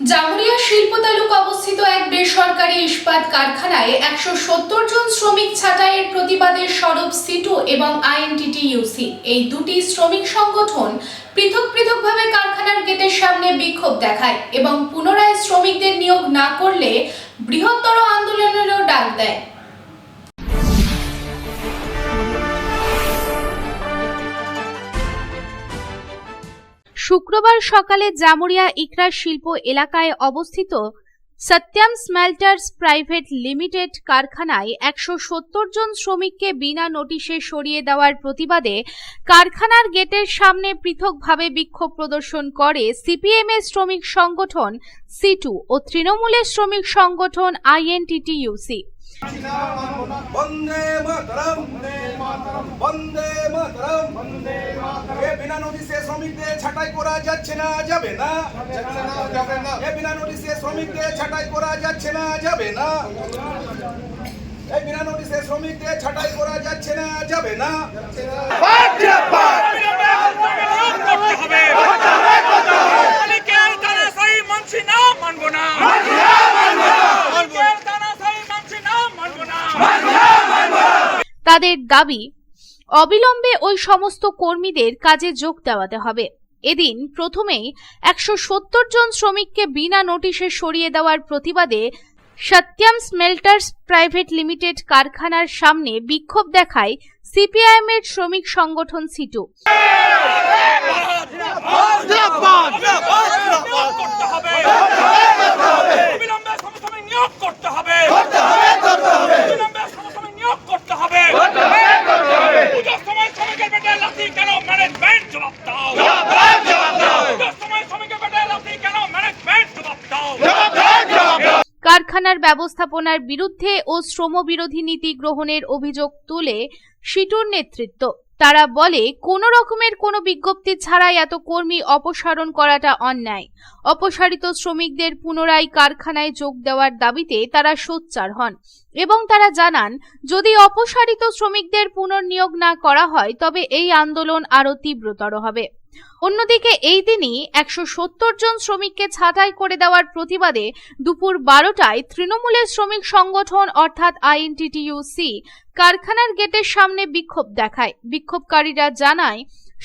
জামুরিয়া শিল্প তালুক অবস্থিত এক বেসরকারি ইস্পাত কারখানায় 170 জন শ্রমিক ছাঁটাইয়ের প্রতিবাদে সরব সিটু এবং আইএনটিটিইউসি এই দুটি শ্রমিক সংগঠন পৃথকভাবে কারখানার গেটের সামনে বিক্ষোভ দেখায় এবং পুনরায় শ্রমিকদের নিয়োগ না করলে বৃহত্তর আন্দোলনেরও ডাক দেয়। শুক্রবার সকালে জামুরিয়া ইকরা শিল্প এলাকায় অবস্থিত সত্যম স্মেল্টার্স প্রাইভেট লিমিটেড কারখানায় 170 জন শ্রমিককে বিনা নোটিশে সরিয়ে দেওয়ার প্রতিবাদে কারখানার গেটের সামনে পৃথকভাবে বিক্ষোভ প্রদর্শন করে সিপিএমের শ্রমিক সংগঠন সিটু ও তৃণমূলের শ্রমিক সংগঠন আইএনটিটিইউসি। বন্দে মাতরম বন্দে মাতরম বিনা নোটিশে শ্রমিকদের ছাঁটাই করা যাচ্ছে না, যাবে না। বিনা নোটিশে শ্রমিকদের ছাঁটাই করা যাচ্ছে না, যাবে না। বিনা নোটিশে শ্রমিকদের ছাঁটাই করা যাচ্ছে না, যাবে না। তাদের দাবি, অবিলম্বে ওই সমস্ত কর্মীদের কাজে যোগ দেওয়াতে হবে। এদিন প্রথমেই 170 জন শ্রমিককে বিনা নোটিশে সরিয়ে দেওয়ার প্রতিবাদে সত্যম স্মেল্টার্স প্রাইভেট লিমিটেড কারখানার সামনে বিক্ষোভ দেখায় সিপিআইএম এর শ্রমিক সংগঠন সিটু। কারখানার ব্যবস্থাপনার বিরুদ্ধে ও শ্রমবিরোধী নীতি গ্রহণের অভিযোগ তুলে সিটুর নেতৃত্ব। তারা বলে, কোনো রকমের কোনো বিজ্ঞপ্তি ছাড়াই এত কর্মী অপসারণ করাটা অন্যায়। অপসারিত শ্রমিকদের পুনরায় কারখানায় যোগ দেওয়ার দাবিতে তারা সোচ্চার হন এবং তারা জানান, যদি অপসারিত শ্রমিকদের পুনর্নিয়োগ না করা হয় তবে এই আন্দোলন আরো তীব্রতর হবে। অন্যদিকে এই দিনই 170 জন শ্রমিককে ছাঁটাই করে দেওয়ার প্রতিবাদে দুপুর 12টায় তৃণমূলের শ্রমিক সংগঠন অর্থাৎ আইএনটিটিইউসি কারখানার গেটের সামনে বিক্ষোভ দেখায়। বিক্ষোভকারীরা জানায়,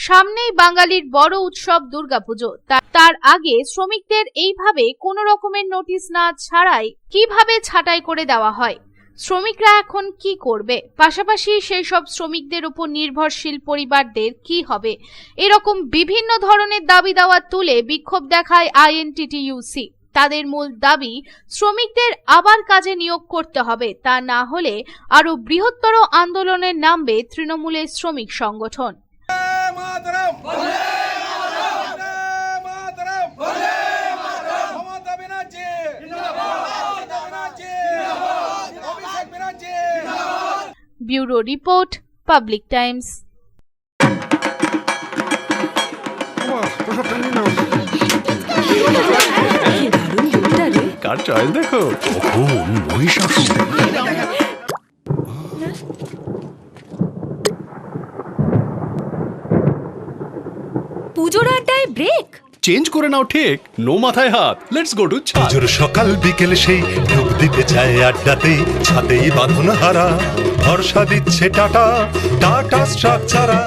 সামনেই বাঙালির বড় উৎসব দুর্গাপুজো, তার আগে শ্রমিকদের এইভাবে কোনো রকমের নোটিশ না ছাড়াই কিভাবে ছাঁটাই করে দেওয়া হয়, শ্রমিকরা এখন কি করবে, পাশাপাশি সেই সব শ্রমিকদের উপর নির্ভরশীল পরিবারদের কি হবে, এরকম বিভিন্ন ধরনের দাবি দাওয়া তুলে বিক্ষোভ দেখায় আইএনটিটিইউসি। তাদের মূল দাবি, শ্রমিকদের আবার কাজে নিয়োগ করতে হবে, তা না হলে আরো বৃহত্তর আন্দোলনের নামবে তৃণমূলের শ্রমিক সংগঠন। Bureau report, public times. কার চয়েস দেখো, কখন মহিষাসুর। পুজোর আড্ডায় ব্রেক চেঞ্জ করে নাও ঠিক, নো মাথায় হাত। লেটস গো টু পুজোর সকাল বিকেল সেই ডুব দিতে যায় আড্ডাতে, ছাদেই বাঁধন হারা ভরসা দিচ্ছে টাটা টাটা স্ট্রাকচারা।